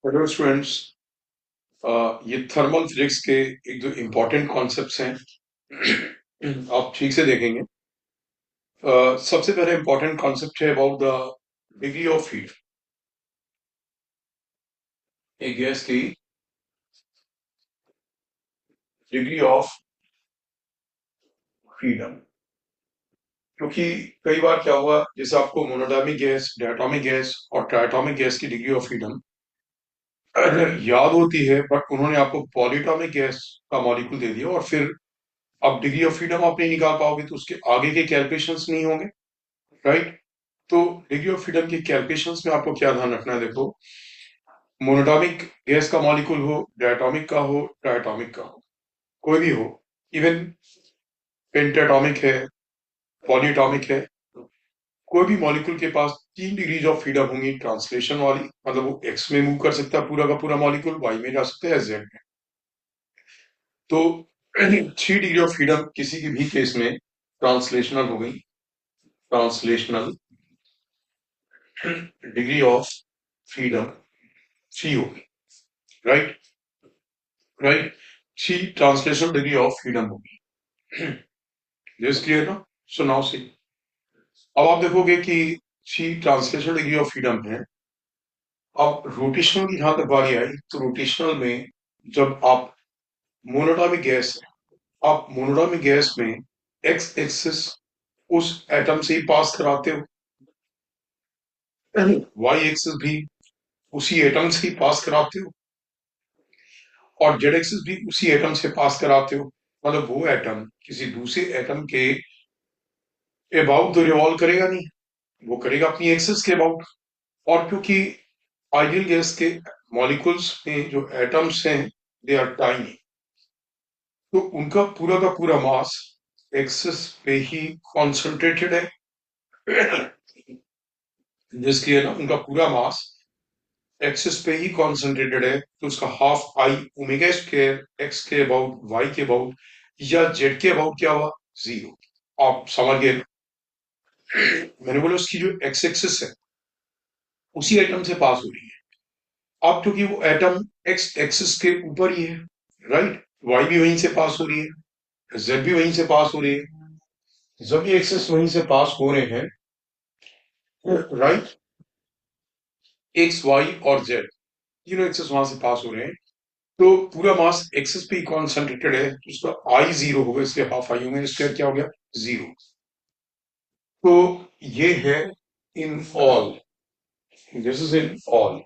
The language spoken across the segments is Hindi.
Hello students. ये थर्मल फिजिक्स के एक जो इम्पोर्टेंट कॉन्सेप्ट्स हैं आप ठीक से देखेंगे। सबसे पहले इम्पोर्टेंट कॉन्सेप्ट है about the degree of heat. एक गैस की डिग्री ऑफ फ्रीडम, क्योंकि कई बार क्या हुआ, जैसे आपको मोनोटॉमिक गैस, डायटोमिक गैस और ट्राइटोमिक गैस की डिग्री ऑफ फ्रीडम याद होती है, बट उन्होंने आपको पॉलीटॉमिक गैस का मॉलिक्यूल दे दिया और फिर आप डिग्री ऑफ फ्रीडम आप नहीं निकाल पाओगे, तो उसके आगे के कैलकुलेशंस नहीं होंगे, राइट। तो डिग्री ऑफ फ्रीडम की कैलकुलेशंस में आपको क्या ध्यान रखना है, देखो, मोनोटॉमिक गैस का मॉलिक्यूल हो, डायटोमिक का हो, ट्राइटोमिक का हो, कोई भी हो, इवन पेंटाटॉमिक है, पॉलीटॉमिक है, कोई भी मॉलिक्यूल के पास 3 डिग्रीज ऑफ फ्रीडम होंगी ट्रांसलेशन वाली, मतलब वो एक्स में मूव कर सकता है पूरा का पूरा मॉलिक्यूल, वाई में जा सकता है, जेड में। तो 3 डिग्री ऑफ फ्रीडम किसी की भी केस में ट्रांसलेशनल हो गई, ट्रांसलेशनल डिग्री ऑफ फ्रीडम 3 होगी, right. Right, 3 translational degree of freedom होगी। दिस क्लियर ना? सो नाउ सी, अब आप देखोगे कि 3 ट्रांसलेशनल डिग्री ऑफ फ्रीडम है। अब रोटेशनल की जहां तक बारी आई, तो रोटेशनल में जब आप मोनोटॉमिक गैस है, आप मोनोटॉमिक गैस में एक्स एक्सिस उस एटम से ही पास कराते हो, वाई एक्सिस भी उसी एटम से ही पास कराते हो, और जेड एक्सिस भी उसी एटम से पास कराते हो। मतलब वो एटम किसी दूसरे एटम के अबाउट तो रिवॉल्व करेगा नहीं, वो करेगा अपनी एक्सिस के अबाउट। और क्योंकि आइडियल गैस के मॉलिक्यूल्स में जो एटम्स हैं, दे आर टाइनी, तो उनका पूरा का पूरा मास एक्सिस पे ही कॉन्सेंट्रेटेड है। जिसके ना उनका पूरा मास एक्सिस पे ही कॉन्सेंट्रेटेड है, तो उसका half I omega square x के अबाउट, वाई के अबाउट या जेड के अबाउट क्या हुआ, 0। आप समझ गए ना? मैंने बोला उसकी जो एक्स एक्सिस है उसी एटम से पास हो रही है। अब क्योंकि वो एटम एक्स एक्सिस के ऊपर ही है, राइट, वाई भी वहीं से पास हो रही है, जेड भी वहीं से पास हो रही है। जब ये एक्सिस वहीं से पास हो रहे हैं, राइट, एक्स वाई और जेड तीनों एक्सिस वहां से पास हो रहे हैं, तो पूरा मास एक्सिस पे ही कॉन्सेंट्रेटेड है, तो उसका आई 0 होगा, इसलिए हाफ आई होगा, स्क्वायर क्या हो गया, 0। तो ये है in all, this is in all,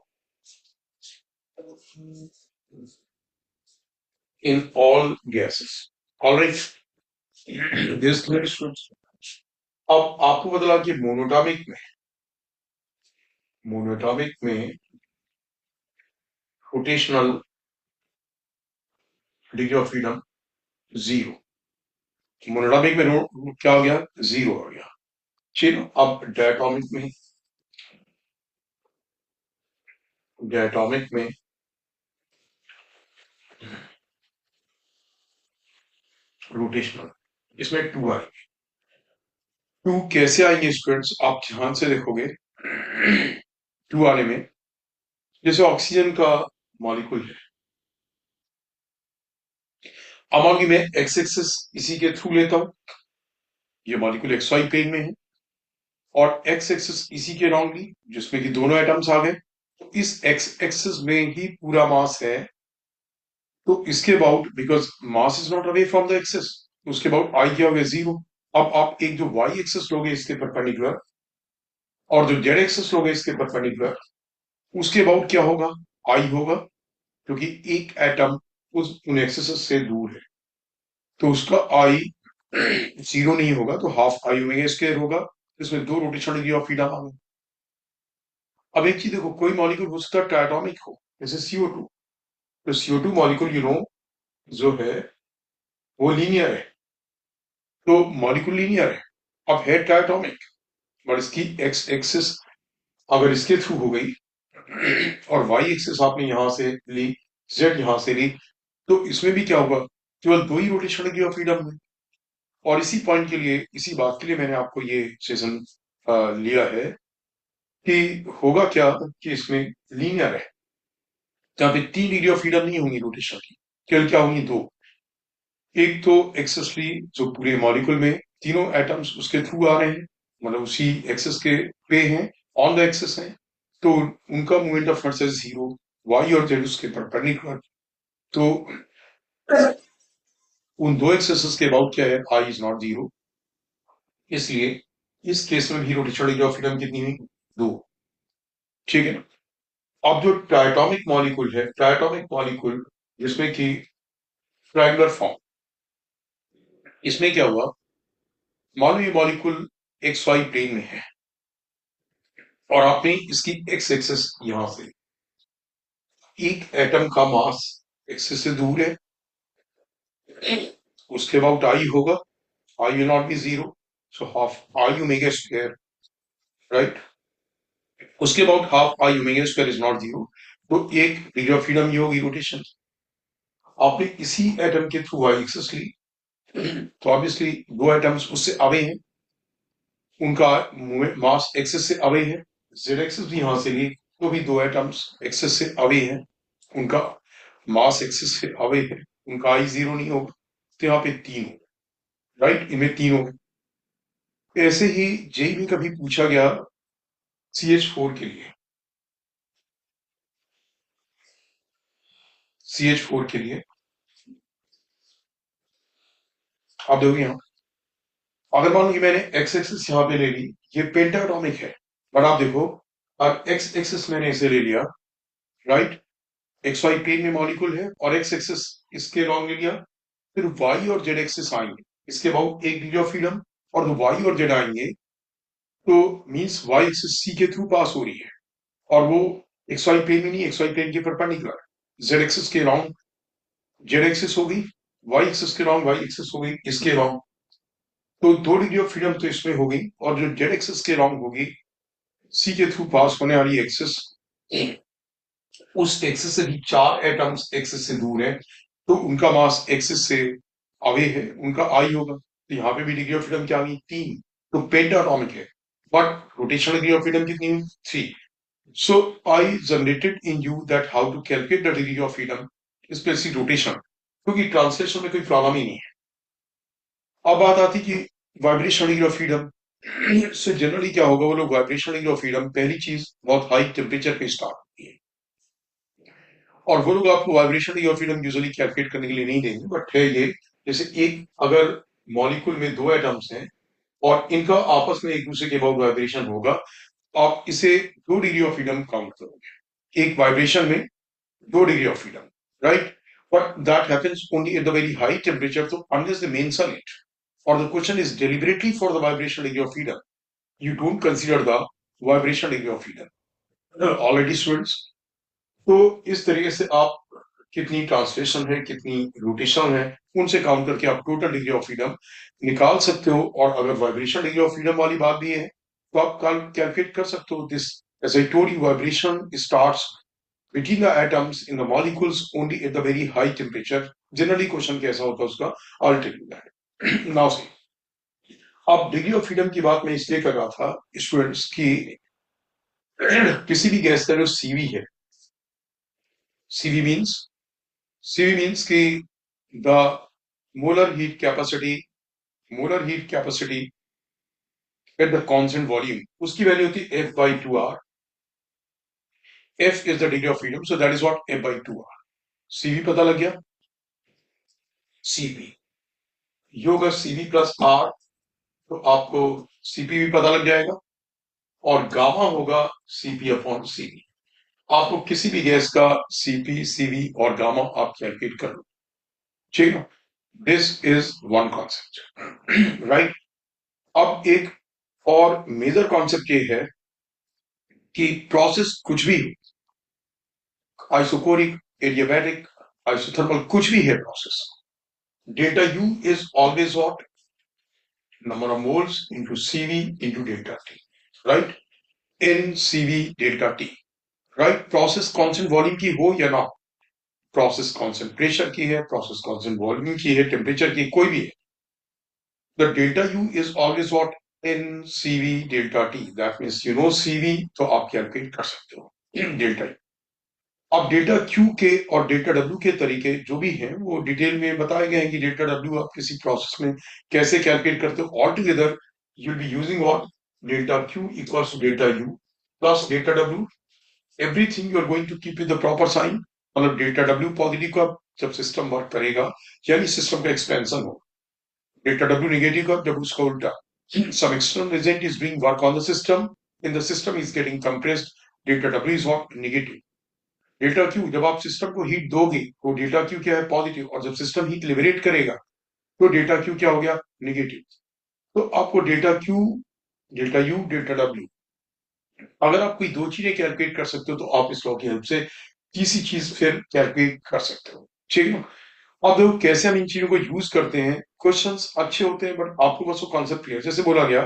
in all gases, alright. This अब आपको बदला कि मोनोटॉमिक में rotational degree of freedom 0, monoatomic में क्या हो गया, 0 हो गया। चलो अब डायटोमिक में रोटेशनल, इसमें 2 आएंगे। 2 कैसे आएंगे स्टूडेंट्स, आप ध्यान से देखोगे। 2 आने में, जैसे ऑक्सीजन का मॉलिक्यूल है, अब मान लीजिए मैं एक्स एक्सिस इसी के थ्रू लेता हूं, ये मॉलिक्यूल एक्स वाई प्लेन में है, और एक्स एक्सिस इसी के राउंडली, जिसमें कि दोनों एटम्स आ गए, तो इस एक्स एक्सिस में ही पूरा मास है, तो इसके about, because mass is not away from the axis, उसके अबाउट आई क्या हो गया, 0। अब आप एक जो वाई एक्सिस लोगे इसके परपेंडिकुलर, और जो जेड एक्सिस लोगे इसके परपेंडिकुलर, उसके अबाउट क्या होगा, आई होगा, क्योंकि एक एटम उस उन एक्सिस से दूर है, तो उसका आई 0 नहीं होगा, तो हाफ आई ओमेगा स्क्वायर होगा, इसमें 2 रोटेशन डिग्री ऑफ फ्रीडम आ गई। अब एक चीज देखो, कोई मॉलिक्यूल हो सकता है ट्राइटोमिक हो, जैसे CO2, तो CO2 मॉलिक्यूल जो है वो लीनियर है, तो मॉलिक्यूल लीनियर है, अब है ट्राइटोमिक, बट इसकी एक्स एक्सिस अगर इसके थ्रू हो गई और वाई एक्सिस आपने यहां से ली, जेड यहां से ली, तो इसमें भी क्या होगा, केवल 2 ही रोटेशन डिग्री ऑफ फ्रीडम है। और इसी पॉइंट के लिए, इसी बात के लिए मैंने आपको ये सेशन लिया है कि होगा क्या, कि इसमें लीनियर है, जहां पे 3 डिग्री ऑफ फ्रीडम नहीं होंगी रोटेशन की, केवल क्या होंगी 2। एक तो एक्सेसली जो पूरे मॉलिक्यूल में तीनों एटम्स उसके थ्रू आ रहे हैं, मतलब उसी एक्सेस के पे हैं, ऑन द एक्सेस हैं, तो उनका movement of inertia zero, Y और जेड उसके परपेंडिकुलर, तो उन दो एक्सेस के अबाउट क्या है, आई इज नॉट जीरो, इसलिए इस केस में भी रोटेशनल डिग्री ऑफ फ्रीडम कितनी हुई, 2। ठीक है। अब जो ट्राइटॉमिक मॉलिक्यूल है, ट्राइटॉमिक मॉलिक्यूल जिसमें कि ट्रायंगुलर फॉर्म, इसमें क्या हुआ, मान लो ये मॉलिक्यूल एक्स वाई प्लेन में है और आपने इसकी एक्स एक्सेस यहां से, एक एटम का मास एक्सेस से दूर है, उसके अबाउट आई होगा, I will not be zero, so half I omega square, right, उसके about half I omega square is not zero, तो एक डिग्री ऑफ फ्रीडम ये होगी रोटेशन। आपने इसी एटम के थ्रू वाई एक्सेस ली, तो ऑब्वियसली दो एटम्स उससे अवे हैं, उनका मास एक्सेस से अवे है, जेड एक्सेस भी यहां से लिए तो भी दो एटम्स एक्सेस से अवे हैं, उनका मास एक्सेस से अवे है, उनका आई जीरो नहीं होगा, तो यहाँ पे 3 हो, राइट, इनमें 3 हो गए। ऐसे ही जेई में कभी पूछा गया CH4 के लिए, CH4 के लिए आप देखोगे यहाँ, अगर मान लो कि मैंने एक्स एक्सिस यहाँ पे ले ली, ये पेंटाटॉमिक है, बट आप देखो अब एक्स एक्सिस मैंने इसे ले लिया, राइट, एक्स वाई प्लेन में मॉलिक्यूल है और एक्स एक्सिस इसके लॉन्ग ले लिया, फिर वाई और जेड एक्सिस आएंगे, इसके अबाउट एक डिग्री ऑफ फ्रीडम, और वाई और जेड आएंगे तो मींस वाई एक्सिस सी के थ्रू पास हो रही है, और वो एक्स वाई प्लेन में नहीं, एक्स वाई प्लेन के परपेंडिकुलर, जेड एक्सिस के लॉन्ग जेड एक्सिस हो गई, वाई एक्सिस के लॉन्ग वाई एक्सिस हो गई, इसके लॉन्ग, तो 2 डिग्री ऑफ फ्रीडम तो इसमें हो गई, और जो जेड एक्सिस के लॉन्ग होगी सी के थ्रू पास होने वाली एक्सिस, उस एक्सिस से भी 4 एटम्स एक्सिस से दूर है, तो उनका मास एक्सिस से अवे है, उनका आई होगा, तो यहाँ पे भी डिग्री ऑफ फ्रीडम क्या आ गई, 3, तो पेंटाटॉमिक है, but rotational degree of freedom कितनी हुई, 3। So I generated in you that how to calculate the degree of freedom, especially rotation, क्योंकि ट्रांसलेशन में कोई प्रॉब्लम ही नहीं है। अब बात आती कि वाइब्रेशन डिग्री ऑफ फ्रीडम से जनरली क्या होगा, वो लोग वाइब्रेशन डिग्री ऑफ फ्रीडम पहली चीज बहुत हाई टेम्परेचर पे स्टार्ट होती है, और वो लोग आपको vibration degree of freedom usually calculate करने के लिए नहीं देंगे, बट है ये, जैसे एक अगर मॉलिक्यूल में 2 एटम्स हैं और इनका आपस में एक दूसरे के अबाउट वाइब्रेशन होगा, आप इसे 2 डिग्री ऑफ फ्रीडम काउंट करोगे, एक वाइब्रेशन में 2 degree of freedom, right? But that happens only at the very high temperature. So unless they mention it, or the question is deliberately for the vibration degree of freedom, you don't consider the vibration degree of freedom. Already students, तो इस तरीके से आप कितनी ट्रांसलेशन है, कितनी रोटेशन है, उनसे काउंट करके आप टोटल डिग्री ऑफ फ्रीडम निकाल सकते हो, और अगर वाइब्रेशन डिग्री ऑफ फ्रीडम वाली बात भी है तो आप कैलकुलेट कर सकते हो this, as I told you, vibration starts between the atoms in the molecules only at the very high temperature. Generally question कैसा होता है उसका, I'll tell you that. Now see, अब डिग्री ऑफ फ्रीडम की बात मैं इसलिए कर रहा था स्टूडेंट्स की, किसी भी गैस का जो सीवी है, सीवी मींस, सीवी मींस की the molar heat capacity, molar heat capacity at the constant volume, उसकी वैल्यू होती है F/2R, F is the degree of freedom, so that is what F/2R, CV पता लग गया, CV yoga CV plus R, तो आपको सीपी भी पता लग जाएगा, और गामा होगा सीपी अपॉन सीवी, आपको किसी भी गैस का सीपी सीवी और गामा आप कैलकुलेट कर लो, ठीक है, this is one concept, right. अब एक और मेजर कॉन्सेप्ट ये है कि प्रोसेस कुछ भी हो, आइसोकोरिक, एडियाबैटिक, आइसोथर्मल, कुछ भी है process, delta U is always what, number of moles into CV into delta T, right? In CV delta T, right? Process constant volume की हो या ना, प्रोसेस कांस्टेंट प्रेशर की है, प्रोसेस कांस्टेंट वॉल्यूम की है, टेम्परेचर की, कोई भी है, the delta U is always what, in CV delta T, that means you know CV, तो आप कैलकुलेट कर सकते हो डेल्टा यू, अब डेटा क्यू के और डेटा डब्ल्यू के तरीके जो भी हैं वो डिटेल में बताए गए हैं कि डेटा डब्ल्यू आप किसी प्रोसेस में कैसे कैलकुलेट करते हो। All together you will be using what, data Q equals to data you plus data W, everything you are going to keep with the proper sign. मतलब डेटा डब्ल्यू पॉजिटिव का जब सिस्टम वर्क करेगा यानी सिस्टम का एक्सपेंशन हो, डेटा डब्ल्यू नेगेटिव का जब उसका उल्टा, some external agent is doing work on the system and the system is getting compressed, data w is what, negative। Data Q जब आप सिस्टम को हीट दोगे तो डेटा क्यू क्या है, पॉजिटिव, और जब सिस्टम हीट लिबरेट करेगा तो डेटा क्यू क्या हो गया, नेगेटिव। तो आपको data Q, data you, data W, अगर आप कोई दो चीजें कैलकुलेट कर सकते हो तो आप इस लॉ की हेल्प से तीसरी चीज फिर कैलकुलेट कर सकते हो, ठीक है। अब देखो कैसे हम इन चीजों को यूज करते हैं। क्वेश्चंस अच्छे होते हैं बट आपको बस वो कॉन्सेप्ट क्लियर, जैसे बोला गया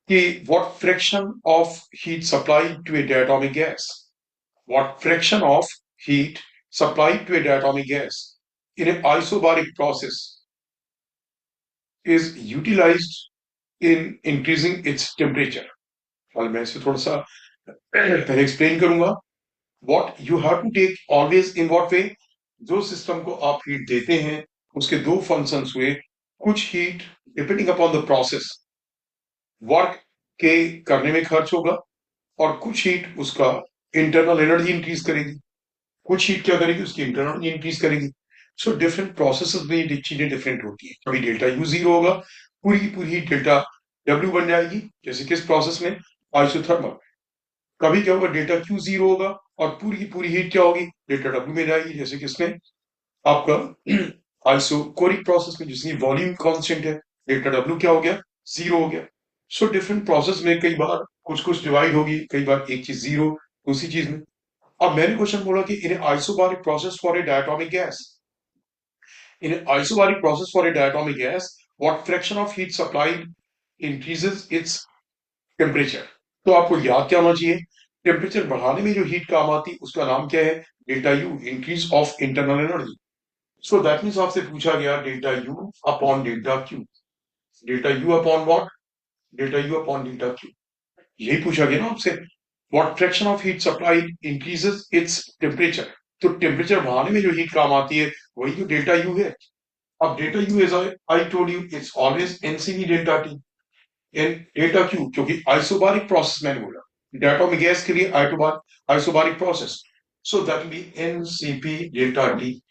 कि what fraction of heat supply to a diatomic gas, what fraction of heat supplied to a diatomic gas in an isobaric process is utilized in increasing its temperature। और मैं इसे थोड़ा सा पहले एक्सप्लेन करूंगा। what you have to take always in what way, जो सिस्टम को आप हीट देते हैं उसके दो फंक्शंस हुए, कुछ heat depending upon the process work के करने में खर्च होगा और कुछ हीट उसका इंटरनल एनर्जी इंक्रीज करेगी, कुछ हीट क्या करेगी, उसकी इंटरनल इंक्रीज करेगी। सो डिफरेंट प्रोसेसेस में ये चीजें डिफरेंट होती है। कभी डेल्टा यू जीरो होगा, पूरी की पूरी हीट डेल्टा डब्ल्यू बन जाएगी, जैसे किस प्रोसेस में, आइसोथर्मल। कभी क्या होगा, डेल्टा क्यू जीरो होगा और पूरी की पूरी हीट क्या होगी, डेल्टा डब्ल्यू में जाएगी, जैसे किसमें, आपका आइसोकोरिक प्रोसेस में, जिसकी वॉल्यूम कांस्टेंट है, डेल्टा डब्ल्यू क्या हो गया, जीरो हो गया। सो डिफरेंट प्रोसेस में कई बार कुछ कुछ डिवाइड होगी, कई बार एक चीज जीरो, दूसरी चीज में। अब मैंने क्वेश्चन बोला कि in isobaric process for a diatomic gas, in an isobaric process for a diatomic gas, what fraction of heat supplied increases its temperature। तो आपको याद क्या होना चाहिए, टेम्परेचर बढ़ाने में जो हीट काम आती है उसका नाम क्या है, delta U, increase of internal energy. So that means आपसे पूछा गया delta U upon delta Q, delta U upon what, delta U upon delta Q, यही पूछा गया ना आपसे। What fraction of heat supplied increases its temperature, तो टेम्परेचर बढ़ाने में जो हीट काम आती है वही तो डेल्टा यू है। अब delta U as I told you it's always NCV delta T, and delta Q क्योंकि आइसोबारिक प्रोसेस मैंने बोला, डायटोमिक गैस के लिए isobaric process, so that will be NCP delta T,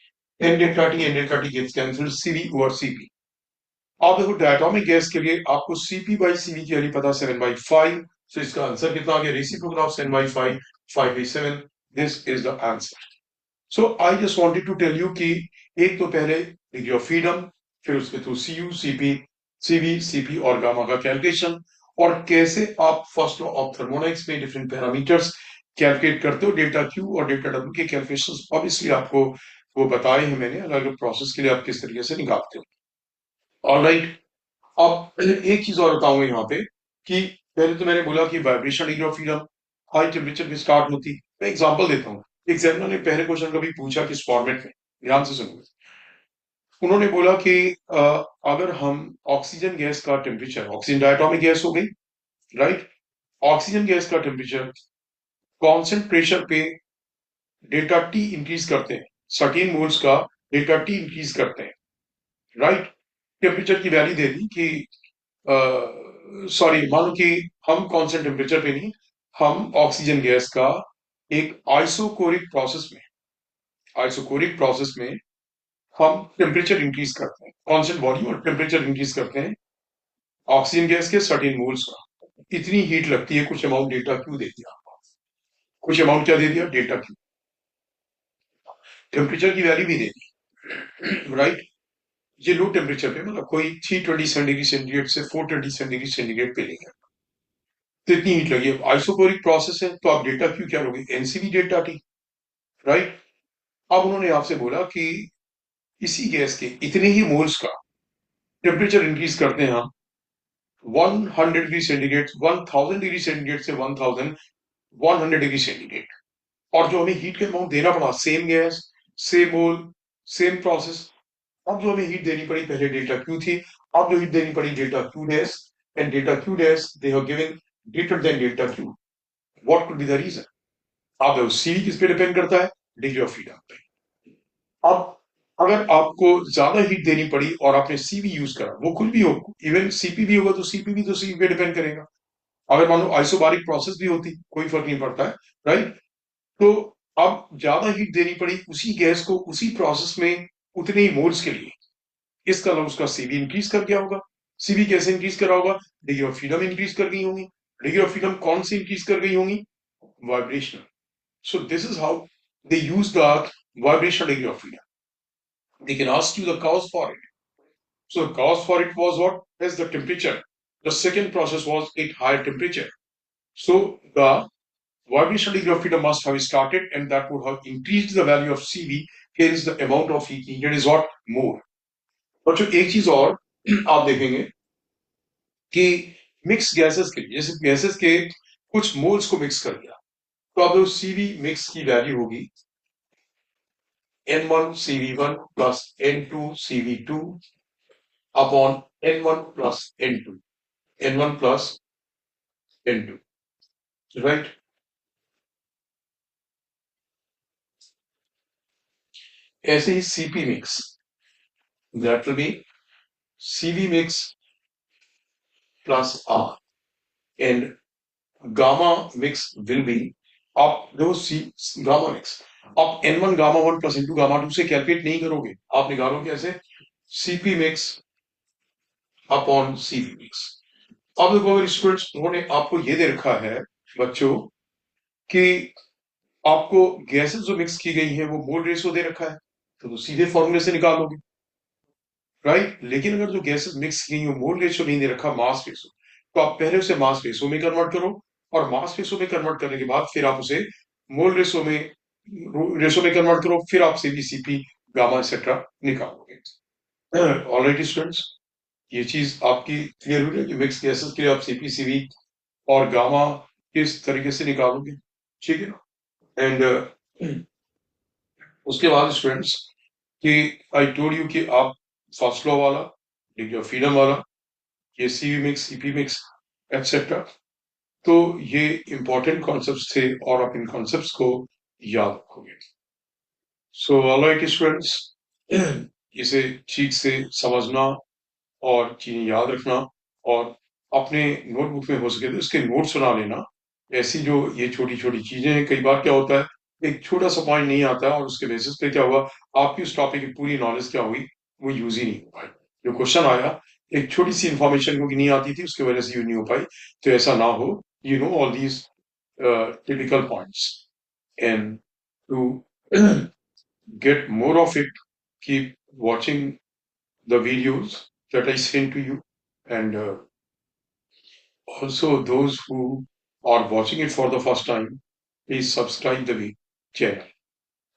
N delta T gets cancelled, CV over CP. अब देखो डायटोमिक गैस के लिए आपको सीपी बाई सीवी की वैल्यू पता 7/5, सो इसका आंसर कितना आ गया, reciprocal of 7/5, 5/7, this is the answer. So I just wanted to tell you कि एक तो पहले डिग्री ऑफ फ्रीडम, फिर उसके through CU, CP, CV, CP और गामा का कैलकुलेशन, और कैसे आप फर्स्ट लॉ ऑफ थर्मोडाइनमिक्स में डिफरेंट पैरामीटर्स कैलकुलेट करते हो, डेल्टा क्यू और डेल्टा डब्ल्यू के कैलकुलेशंस ऑब्वियसली आपको वो बताए हैं मैंने, अलग अलग प्रोसेस के लिए आप किस तरीके से निकालते हो। ऑलराइट, अब एक चीज और बताऊंगा यहाँ पे कि पहले तो मैंने बोला कि vibration degree of freedom high temperature में स्टार्ट होती। मैं एग्जांपल देता हूँ, एग्जामिनर ने पहले क्वेश्चन कभी पूछा किस फॉर्मेट में, ध्यान से सुनो। उन्होंने बोला कि अगर हम ऑक्सीजन गैस का टेम्परेचर, ऑक्सीजन डायटोमिक गैस हो गई, राइट, ऑक्सीजन गैस का टेम्परेचर कांस्टेंट प्रेशर पे डेल्टा टी इंक्रीज करते हैं, 13 मोल्स का डेल्टा टी इंक्रीज करते हैं, राइट। टेम्परेचर की वैल्यू दे दी कि सॉरी, मान लो कि हम कांस्टेंट टेम्परेचर पे नहीं, हम ऑक्सीजन गैस का एक आइसोकोरिक प्रोसेस में हम टेम्परेचर इंक्रीज करते हैं, कांस्टेंट वॉल्यूम और टेम्परेचर इंक्रीज करते हैं ऑक्सीजन गैस के 13 मोल्स का, इतनी हीट लगती है, कुछ अमाउंट डेल्टा क्यू दे दिया, कुछ अमाउंट क्या दे दिया, डेल्टा क्यू, टेम्परेचर की वैल्यू भी दे दी, राइट। ये लो टेम्परेचर पे मतलब कोई 327 डिग्री सेंटीग्रेड से 427 डिग्री सेंटीग्रेड पे लेंगे, तो इतनी हीट लगी। अब आइसोकोरिक प्रोसेस है तो आप डेल्टा क्यू क्या लोगे, एनसीवी डेल्टा टी, राइट। अब उन्होंने आपसे बोला कि इसी गैस के इतने ही मोल्स का टेम्परेचर इंक्रीज करते हैं हम 100 डिग्री सेंटीग्रेड, 1000 डिग्री सेंटीग्रेड से 1100 डिग्री सेंटीग्रेड, और जो हमें हीट का अमाउंट देना पड़ा, सेम गैस, सेम मोल, सेम प्रोसेस, अब जो हमें हीट देनी पड़ी पहले डेल्टा क्यू थी, अब जो हीट देनी पड़ी delta Q dash, and delta Q dash they have given greater than delta Q, what could be the reason. अब सीवी किस पे डिपेंड करता है, डिग्री ऑफ फ्रीडम पे। अब अगर आपको ज्यादा हीट देनी पड़ी और आपने सीवी यूज करा, वो कुछ भी हो, इवन सीपी भी होगा तो सीपी भी तो सीवी पे डिपेंड करेगा। अगर मान लो आइसोबारिक प्रोसेस भी होती, कोई फर्क नहीं पड़ता है, राइट। तो अब ज्यादा हीट देनी पड़ी उसी गैस को उसी प्रोसेस में उतने ही मोल्स के लिए, इसका मतलब उसका सीवी इंक्रीज कर गया होगा। सीवी कैसे इंक्रीज करा होगा? डिग्री ऑफ फ्रीडम इंक्रीज कर गई होंगी। डिग्री ऑफ फ्रीडम कौन सी इंक्रीज कर गई होंगी? Vibrational. So this is how they use the vibrational degree of freedom. They can ask you the cause for it. So the cause for it was what? Is the temperature. The second process was at higher temperature. So the vibrational degree of freedom must have started, and that would have increased the value of CV. Hence the amount of heat needed is what? More. बच्चों एक चीज और आप देखेंगे कि मिक्स गैसेस के लिए, जैसे गैसेस के कुछ मोल्स को मिक्स कर दिया, तो अब सीवी मिक्स की वैल्यू होगी N1 CV1 plus N2 CV2 upon N1 plus N2. N1 plus N2. Right? ऐसे ही CP mix. That will be CV mix plus R. And gamma mix will be आप देखो गामा मिक्स, आप N1 gamma 1 plus N2 gamma 2 से कैलकुलेट नहीं करोगे, आप निकालोगे कैसे? CP mix upon CV mix. अब देखो अगर स्टूडेंट्स उन्होंने आपको ये दे रखा है बच्चों कि आपको गैसेस जो मिक्स की गई है वो मोल रेशो दे रखा है, तो सीधे फॉर्मूले से निकाल लोगे, राइट। लेकिन अगर जो गैसेस मिक्स की गई वो मोल रेशो नहीं दे रखा, मास रेशो, तो आप पहले उसे मास रेशो में कन्वर्ट करो, और मास रेशो में कन्वर्ट करने के बाद फिर आप उसे मोल रेशो में कन्वर्ट करो, फिर आप सीपी गामा एक्सेट्रा निकालोगे। ऑलराइट स्टूडेंट्स, ये चीज आपकी क्लियर हुई है कि मिक्स गैसेस के लिए आप सीपी और गामा किस तरीके से निकालोगे, ठीक है ना। एंड उसके बाद स्टूडेंट्स कि आई टोल्ड यू कि आप फर्स्ट लॉ वाला, डिग्री ऑफ फ्रीडम वाला, ये CV mix CP mix etcetera, तो ये इंपॉर्टेंट कॉन्सेप्ट्स थे और आप इन कॉन्सेप्ट्स को याद रखोगे। सो ऑलराइट स्टूडेंट्स, इसे ठीक से समझना और चीजें याद रखना, और अपने नोटबुक में हो सके तो इसके नोट्स बना लेना। ऐसी जो ये छोटी छोटी चीजें हैं, कई बार क्या होता है एक छोटा सा पॉइंट नहीं आता और उसके बेसिस पे क्या हुआ, आपकी उस टॉपिक की पूरी नॉलेज क्या हुई, वो यूज ही नहीं हो पाई। जो क्वेश्चन आया एक छोटी सी इंफॉर्मेशन क्योंकि नहीं आती थी उसकी वजह से यूज नहीं हो पाई, तो ऐसा ना हो, you know all these typical points. And to get more of it, keep watching the videos that I send to you, and also those who are watching it for the first time, please subscribe the channel.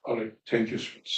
All right, thank you, students.